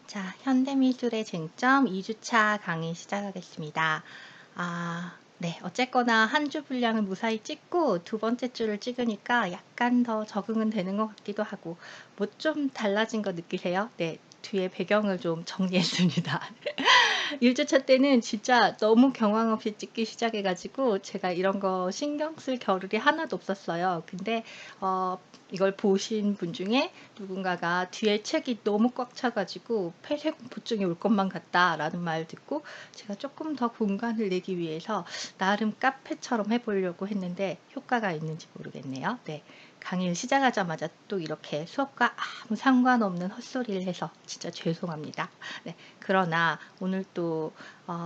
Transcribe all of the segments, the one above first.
자, 현대미술의 쟁점 2주차 강의 시작하겠습니다. 네. 어쨌거나 한 주 분량을 무사히 찍고 두 번째 주를 찍으니까 약간 더 적응은 되는 것 같기도 하고, 뭐 좀 달라진 거 느끼세요? 네. 뒤에 배경을 좀 정리했습니다. 1주차 때는 진짜 너무 경황 없이 찍기 시작해 가지고 제가 이런 거 신경 쓸 겨를이 하나도 없었어요. 근데 이걸 보신 분 중에 누군가가 "뒤에 책이 너무 꽉 차 가지고 폐쇄공포증이 올 것만 같다."라는 말 듣고 제가 조금 더 공간을 내기 위해서 나름 카페처럼 해 보려고 했는데 효과가 있는지 모르겠네요. 네. 강의를 시작하자마자 또 이렇게 수업과 아무 상관없는 헛소리를 해서 진짜 죄송합니다. 네. 그러나 오늘 또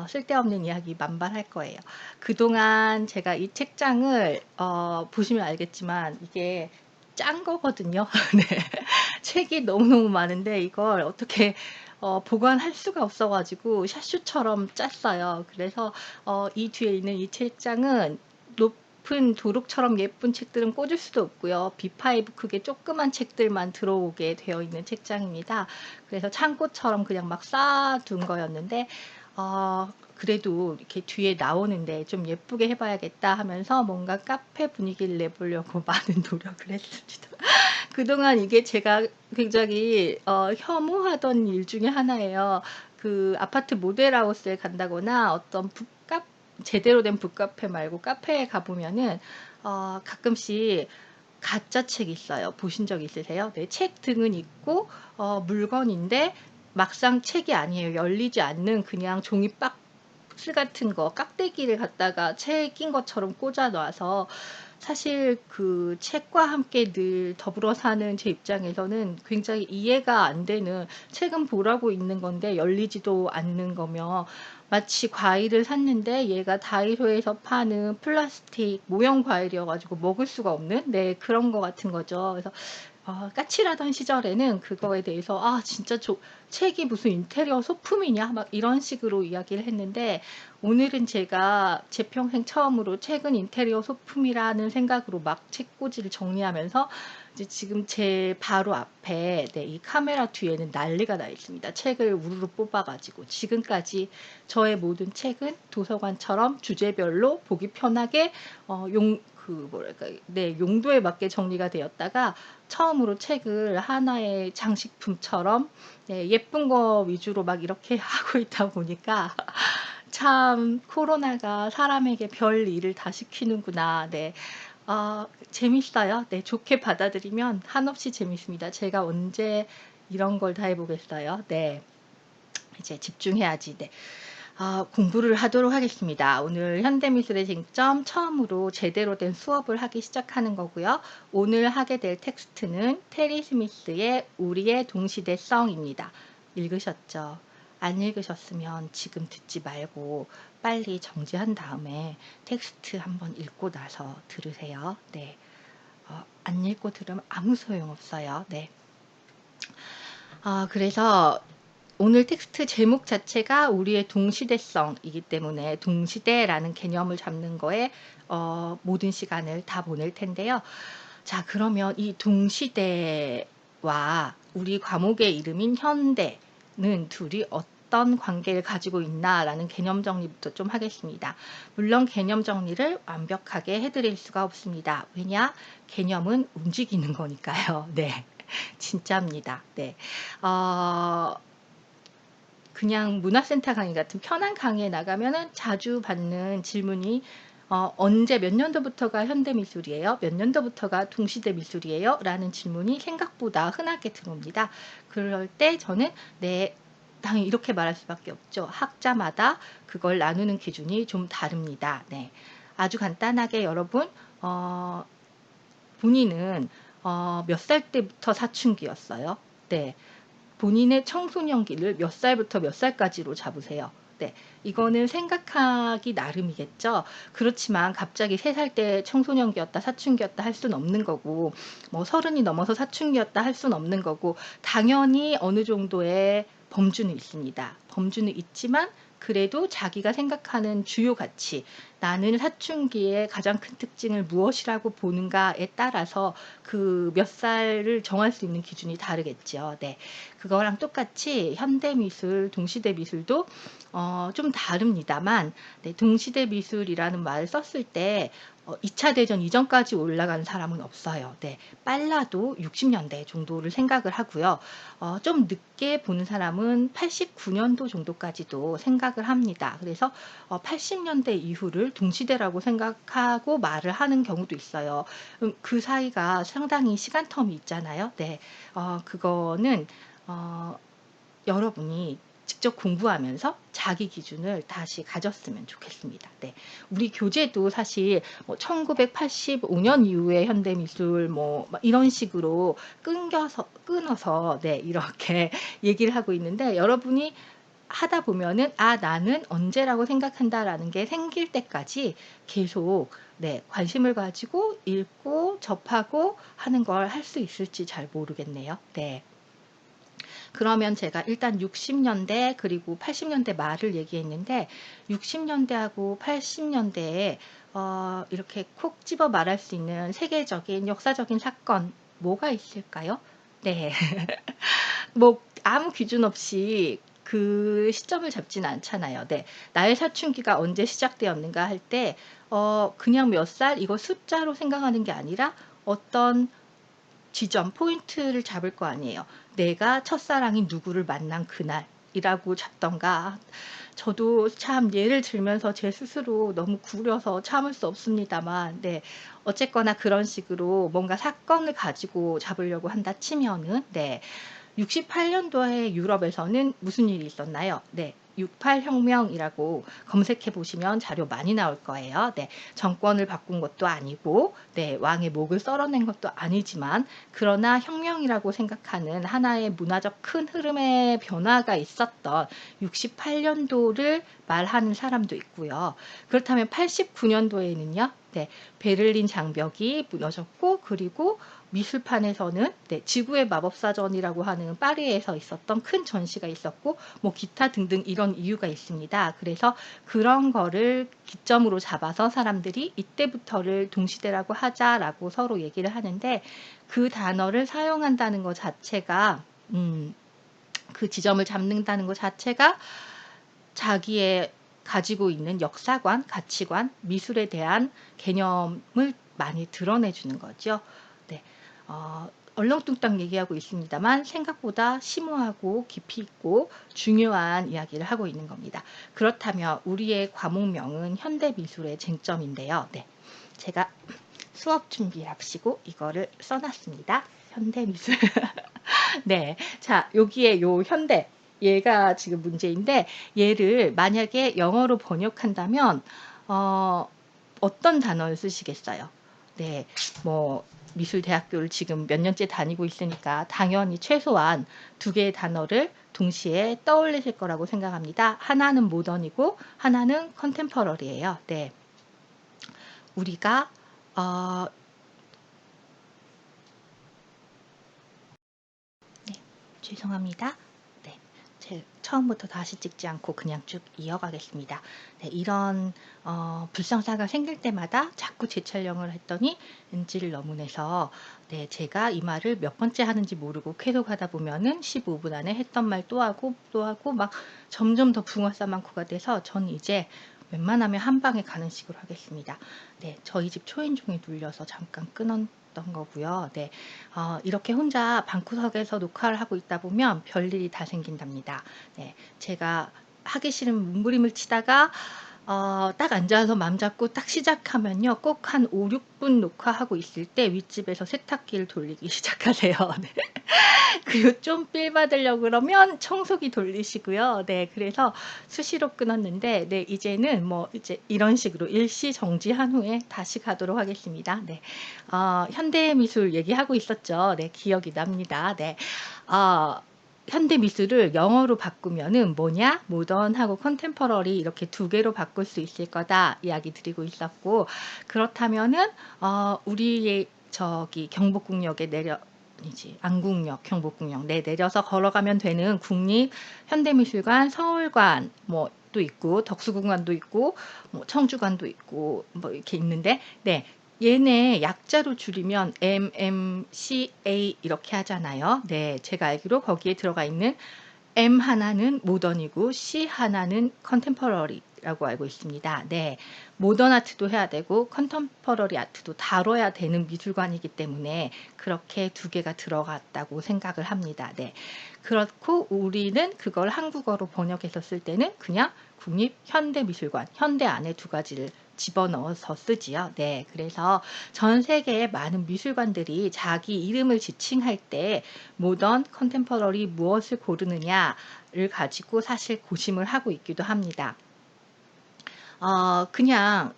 쓸데없는 이야기 만발할 거예요. 그동안 제가 이 책장을 보시면 알겠지만 이게 짠 거거든요. 네. 책이 너무너무 많은데 이걸 어떻게 보관할 수가 없어 가지고 샤슈처럼 짰어요. 그래서 이 뒤에 있는 이 책장은 높은 도록처럼 예쁜 책들은 꽂을 수도 없고요. B5 크기의 조그만 책들만 들어오게 되어 있는 책장입니다. 그래서 창고처럼 그냥 막 쌓아 둔 거였는데 그래도 이렇게 뒤에 나오는데 좀 예쁘게 해 봐야겠다 하면서 뭔가 카페 분위기를 내보려고 많은 노력을 했습니다. 그동안 이게 제가 굉장히 혐오하던 일 중에 하나예요. 그 아파트 모델하우스에 간다거나 어떤 제대로 된 북카페 말고 카페에 가 보면은 가끔씩 가짜 책이 있어요. 보신 적 있으세요? 네. 책 등은 있고 물건인데 막상 책이 아니에요. 열리지 않는 그냥 종이 박스 같은 거 깍대기를 갖다가 책인 것처럼 꽂아 놔서 사실 그 책과 함께 늘 더불어 사는 제 입장에서는 굉장히 이해가 안 되는, 책은 보라고 있는 건데 열리지도 않는 거며, 마치 과일을 샀는데 얘가 다이소에서 파는 플라스틱 모형 과일이어 가지고 먹을 수가 없는, 네, 그런 거 같은 거죠. 그래서 까칠하던 시절에는 그거에 대해서 진짜 책이 무슨 인테리어 소품이냐?" 막 이런 식으로 이야기를 했는데, 오늘은 제가 제 평생 처음으로 책은 인테리어 소품이라는 생각으로 막 책꽂이를 정리하면서 이제 지금 제 바로 앞에, 네, 이 카메라 뒤에는 난리가 나 있습니다. 책을 우르르 뽑아 가지고 지금까지 저의 모든 책은 도서관처럼 주제별로 보기 편하게 뭐랄까, 네, 용도에 맞게 정리가 되었다가 처음으로 책을 하나의 장식품처럼, 네, 예쁜 거 위주로 막 이렇게 하고 있다 보니까 참 '코로나가 사람에게 별일을 다 시키는구나.' 네. 재밌어요. 네. 좋게 받아들이면 한없이 재밌습니다. 제가 언제 이런 걸 다 해 보겠어요. 네. 이제 집중해야지. 네. 공부를 하도록 하겠습니다. 오늘 현대미술의 쟁점 처음으로 제대로 된 수업을 하기 시작하는 거고요. 오늘 하게 될 텍스트는 테리 스미스의 우리의 동시대성입니다. 읽으셨죠? 안 읽으셨으면 지금 듣지 말고 빨리 정지한 다음에 텍스트 한번 읽고 나서 들으세요. 네. 안 읽고 들으면 아무 소용없어요. 네. 그래서 오늘 텍스트 제목 자체가 우리의 동시대성이기 때문에 동시대라는 개념을 잡는 거에 모든 시간을 다 보낼 텐데요. 자, 그러면 이 동시대와 우리 과목의 이름인 현대는 둘이 어떤 관계를 가지고 있나라는 개념 정리부터 좀 하겠습니다. 물론 개념 정리를 완벽하게 해드릴 수가 없습니다. 왜냐? 개념은 움직이는 거니까요. 네. 진짜입니다. 네. 그냥 문화센터 강의 같은 편한 강의에 나가면은 자주 받는 질문이 "언제 몇 년도부터가 현대미술이에요? 몇 년도부터가 동시대 미술이에요?" 라는 질문이 생각보다 흔하게 들어옵니다. 그럴 때 저는 "네." 당연히 이렇게 말할 수밖에 없죠. 학자마다 그걸 나누는 기준이 좀 다릅니다. 네. 아주 간단하게 여러분, 본인은 몇 살 때부터 사춘기였어요? 네. 본인의 청소년기를 몇 살부터 몇 살까지로 잡으세요. 네. 이거는 생각하기 나름이겠죠. 그렇지만 갑자기 3살 때 청소년기였다, 사춘기였다 할 수는 없는 거고, 뭐 30이 넘어서 사춘기였다 할 수는 없는 거고, 당연히 어느 정도의 범주는 있습니다. 범주는 있지만 그래도 자기가 생각하는 주요 가치, 나는 사춘기의 가장 큰 특징을 무엇이라고 보는가에 따라서 그 몇 살을 정할 수 있는 기준이 다르겠죠. 네. 그거랑 똑같이 현대미술, 동시대미술도 좀 다릅니다만, 네, 동시대미술이라는 말을 썼을 때 2차 대전 이전까지 올라간 사람은 없어요. 네, 빨라도 60년대 정도를 생각을 하고요. 좀 늦게 보는 사람은 89년도 정도까지도 생각을 합니다. 그래서 80년대 이후를 동시대라고 생각하고 말을 하는 경우도 있어요. 그 사이가 상당히 시간 텀이 있잖아요. 네, 그거는 여러분이 직접 공부하면서 자기 기준을 다시 가졌으면 좋겠습니다. 네. 우리 교재도 사실 1985년 이후에 현대미술 이런 식으로 끊어서 네, 이렇게 얘기를 하고 있는데, 여러분이 하다 보면은 나는 언제라고 생각한다라는 게 생길 때까지 계속 네, 관심을 가지고 읽고 접하고 하는 걸 할 수 있을지 잘 모르겠네요. 네. 그러면 제가 일단 60년대 그리고 80년대 말을 얘기했는데, 60년대하고 80년대에 이렇게 콕 집어 말할 수 있는 세계적인 역사적인 사건 뭐가 있을까요? 네. 뭐 아무 기준 없이 그 시점을 잡지는 않잖아요. 네. 나의 사춘기가 언제 시작되었는가 할 때 그냥 몇 살 이거 숫자로 생각하는 게 아니라 어떤 지점, 포인트를 잡을 거 아니에요. 내가 첫사랑인 누구를 만난 그날이라고 잡던가. 저도 참 예를 들면서 제 스스로 너무 구려서 참을 수 없습니다만, 네. 어쨌거나 그런 식으로 뭔가 사건을 가지고 잡으려고 한다 치면은, 네. 68년도에 유럽에서는 무슨 일이 있었나요? 네. 68 혁명이라고 검색해 보시면 자료 많이 나올 거예요. 네. 정권을 바꾼 것도 아니고, 네. 왕의 목을 썰어낸 것도 아니지만, 그러나 혁명이라고 생각하는 하나의 문화적 큰 흐름의 변화가 있었던 68년도를 말하는 사람도 있고요. 그렇다면 89년도에는요. 네. 베를린 장벽이 무너졌고, 그리고 미술판에서는 네, 지구의 마법사전이라고 하는 파리에서 있었던 큰 전시가 있었고, 기타 등등 이런 이유가 있습니다. 그래서 그런 거를 기점으로 잡아서 사람들이 이때부터를 동시대라고 하자라고 서로 얘기를 하는데, 그 단어를 사용한다는 것 자체가 그 지점을 잡는다는 것 자체가 자기의 가지고 있는 역사관, 가치관, 미술에 대한 개념을 많이 드러내주는 거죠. 네. 얼렁뚱땅 얘기하고 있습니다만 생각보다 심오하고 깊이 있고 중요한 이야기를 하고 있는 겁니다. 그렇다면 우리의 과목명은 현대미술의 쟁점인데요. 네. 제가 수업 준비합시고 이거를 써놨습니다. 현대미술. 네. 자, 여기에 요 현대. 얘가 지금 문제인데, 얘를 만약에 영어로 번역한다면 어떤 단어를 쓰시겠어요? 네. 미술대학교를 지금 몇 년째 다니고 있으니까 당연히 최소한 두 개의 단어를 동시에 떠올리실 거라고 생각합니다. 하나는 모던이고 하나는 컨템퍼러리예요. 네. 우리가 죄송합니다. 네, 처음부터 다시 찍지 않고 그냥 쭉 이어가겠습니다. 네, 이런 불상사가 생길 때마다 자꾸 재촬영을 했더니 NG를 너무 내서 네, 제가 이 말을 몇 번째 하는지 모르고 계속 하다 보면은 15분 안에 했던 말 또 하고 막 점점 더 붕어싸 많고가 돼서 전 이제 웬만하면 한 방에 가는 식으로 하겠습니다. 네, 저희 집 초인종에 눌려서 잠깐 끊었던 거고요. 네, 이렇게 혼자 방구석에서 녹화를 하고 있다 보면 별일이 다 생긴답니다. 네, 제가 하기 싫은 몸부림을 치다가 딱 앉아서 맘 잡고 딱 시작하면요. 꼭 한 5, 6분 녹화하고 있을 때 윗집에서 세탁기를 돌리기 시작하세요. 네. 그리고 좀 필 받으려고 그러면 청소기 돌리시고요. 네, 그래서 수시로 끊었는데, 네, 이제는 이제 이런 식으로 일시 정지한 후에 다시 가도록 하겠습니다. 네, 현대미술 얘기하고 있었죠. 네, 기억이 납니다. 네, 현대미술을 영어로 바꾸면은 뭐냐? 모던하고 컨템퍼러리 이렇게 두 개로 바꿀 수 있을 거다 이야기 드리고 있었고, 그렇다면은 우리 저기 경복궁역에 아니지, 안국역, 경복궁역, 네, 내려서 걸어가면 되는 국립 현대미술관, 서울관 뭐 또 있고, 덕수궁관도 있고, 뭐 청주관도 있고, 뭐 이렇게 있는데, 네, 얘네 약자로 줄이면 MMCA 이렇게 하잖아요. 네, 제가 알기로 거기에 들어가 있는 M 하나는 모던이고 C 하나는 컨템퍼러리라고 알고 있습니다. 네, 모던 아트도 해야 되고 컨템퍼러리 아트도 다뤄야 되는 미술관이기 때문에 그렇게 두 개가 들어갔다고 생각을 합니다. 네, 그렇고 우리는 그걸 한국어로 번역해서 쓸 때는 그냥 국립현대미술관, 현대 안에 두 가지를 집어넣어서 쓰지요. 네, 그래서 전 세계의 많은 미술관들이 자기 이름을 지칭할 때 모던, 컨템퍼러리 무엇을 고르느냐를 가지고 사실 고심을 하고 있기도 합니다. 그냥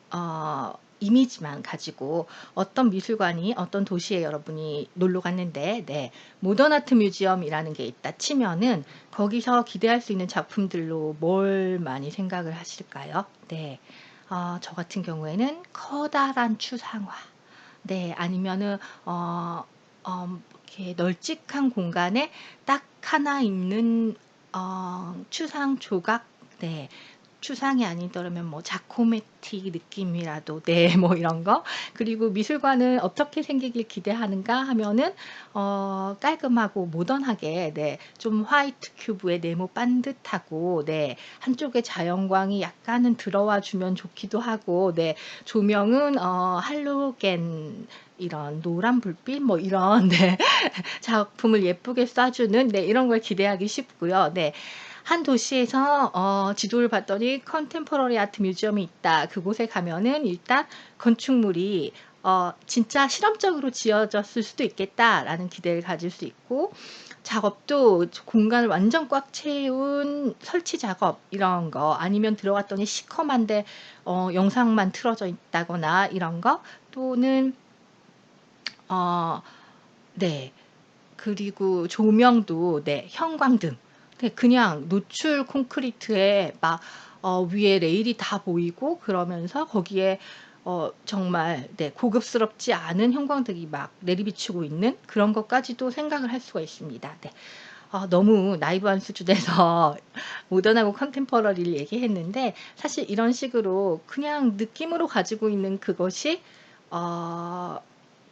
이미지만 가지고 어떤 미술관이 어떤 도시에 여러분이 놀러 갔는데, 네, 모던 아트 뮤지엄이라는 게 있다 치면은 거기서 기대할 수 있는 작품들로 뭘 많이 생각을 하실까요? 네, 저 같은 경우에는 커다란 추상화, 네, 아니면은 이렇게 널찍한 공간에 딱 하나 있는 추상 조각, 네, 추상이 아니더라면 뭐 자코메티 느낌이라도, 네, 뭐 이런 거. 그리고 미술관은 어떻게 생기길 기대하는가 하면은 깔끔하고 모던하게, 네, 좀 화이트 큐브에 네모 반듯하고, 네, 한쪽에 자연광이 약간은 들어와 주면 좋기도 하고, 네, 조명은 할로겐 이런 노란 불빛 뭐 이런 네, 작품을 예쁘게 쏴주는, 네, 이런 걸 기대하기 쉽고요. 네. 한 도시에서 지도를 봤더니 컨템포러리 아트 뮤지엄이 있다. 그곳에 가면은 일단 건축물이 진짜 실험적으로 지어졌을 수도 있겠다라는 기대를 가질 수 있고, 작업도 공간을 완전 꽉 채운 설치 작업 이런 거, 아니면 들어갔더니 시커먼데 영상만 틀어져 있다거나 이런 거, 또는 네, 그리고 조명도, 네, 형광등. 네, 그냥 노출 콘크리트에 막 위에 레일이 다 보이고 그러면서 거기에 정말, 네, 고급스럽지 않은 형광등이 막 내리비추고 있는 그런 것까지도 생각을 할 수가 있습니다. 네. 너무 나이브한 수준에서 모던하고 컨템퍼러리를 얘기했는데, 사실 이런 식으로 그냥 느낌으로 가지고 있는 그것이 어,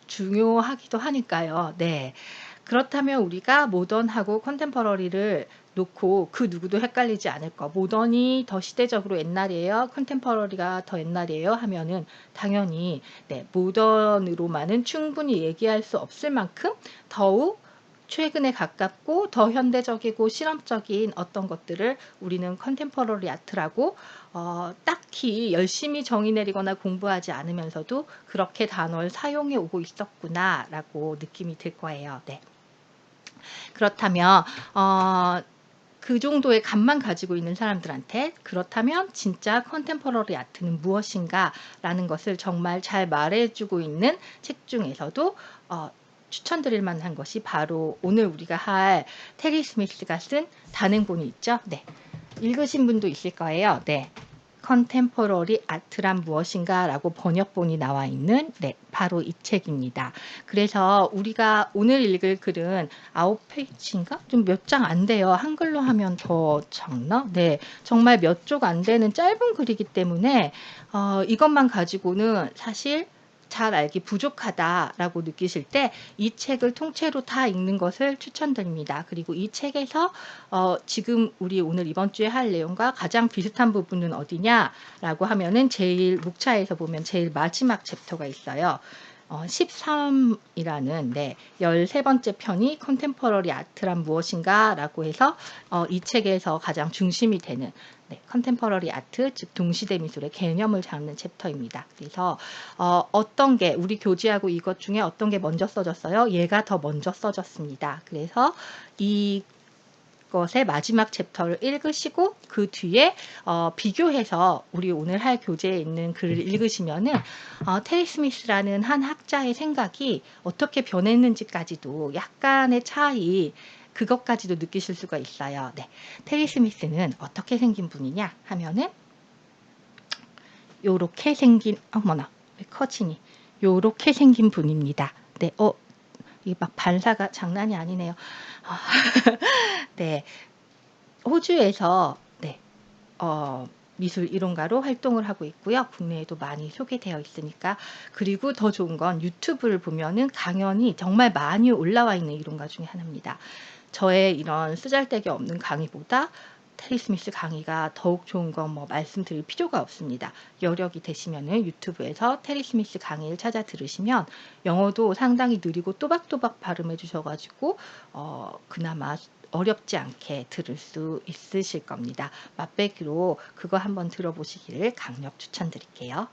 중요하기도 하니까요. 네. 그렇다면 우리가 모던하고 컨템퍼러리를 놓고 그 누구도 헷갈리지 않을 거. 모던이 더 시대적으로 옛날이에요, 컨템퍼러리가 더 옛날이에요 하면은 당연히, 네, 모던으로만은 충분히 얘기할 수 없을 만큼 더욱 최근에 가깝고 더 현대적이고 실험적인 어떤 것들을 우리는 컨템퍼러리 아트라고 딱히 열심히 정의 내리거나 공부하지 않으면서도 그렇게 단어를 사용해 오고 있었구나라고 느낌이 들 거예요. 네. 그렇다면 그 정도의 감만 가지고 있는 사람들한테 그렇다면 진짜 컨템퍼러리 아트는 무엇인가 라는 것을 정말 잘 말해주고 있는 책 중에서도 추천드릴 만한 것이 바로 오늘 우리가 할 테리 스미스가 쓴 단행본이 있죠. 네, 읽으신 분도 있을 거예요. 네, 컨템포러리 아트란 무엇인가 라고 번역본이 나와 있는, 네, 바로 이 책입니다. 그래서 우리가 오늘 읽을 글은 9페이지인가? 좀 몇 장 안 돼요. 한글로 하면 더 작나? 네, 정말 몇 쪽 안 되는 짧은 글이기 때문에 이것만 가지고는 사실 잘 알기 부족하다라고 느끼실 때 이 책을 통째로 다 읽는 것을 추천드립니다. 그리고 이 책에서 지금 우리 오늘 이번 주에 할 내용과 가장 비슷한 부분은 어디냐라고 하면은 제일 목차에서 보면 제일 마지막 챕터가 있어요. 13이라는, 네, 13번째 편이 컨템퍼러리 아트란 무엇인가 라고 해서 이 책에서 가장 중심이 되는, 네, 컨템퍼러리 아트, 즉 동시대 미술의 개념을 잡는 챕터입니다. 그래서 어떤 게 우리 교재하고 이것 중에 어떤 게 먼저 써졌어요? 얘가 더 먼저 써졌습니다. 그래서 이 것의 마지막 챕터를 읽으시고 그 뒤에 비교해서 우리 오늘 할 교재에 있는 글을 읽으시면은 테리 스미스라는 한 학자의 생각이 어떻게 변했는지까지도 약간의 차이, 그것까지도 느끼실 수가 있어요. 네, 테리 스미스는 어떻게 생긴 분이냐 하면은 요렇게 생긴, 어머나 왜 커지니, 요렇게 생긴 분입니다. 네, 이 막 반사가 장난이 아니네요. 아 네. 호주에서 네. 미술 이론가로 활동을 하고 있고요. 국내에도 많이 소개되어 있으니까. 그리고 더 좋은 건 유튜브를 보면은 강연이 정말 많이 올라와 있는 이론가 중에 하나입니다. 저의 이런 쓰잘데기 없는 강의보다 테리 스미스 강의가 더욱 좋은 건 뭐 말씀드릴 필요가 없습니다. 여력이 되시면은 유튜브에서 테리 스미스 강의를 찾아 들으시면 영어도 상당히 느리고 또박또박 발음해 주셔 가지고 그나마 어렵지 않게 들을 수 있으실 겁니다. 맛배기로 그거 한번 들어보시기를 강력 추천드릴게요.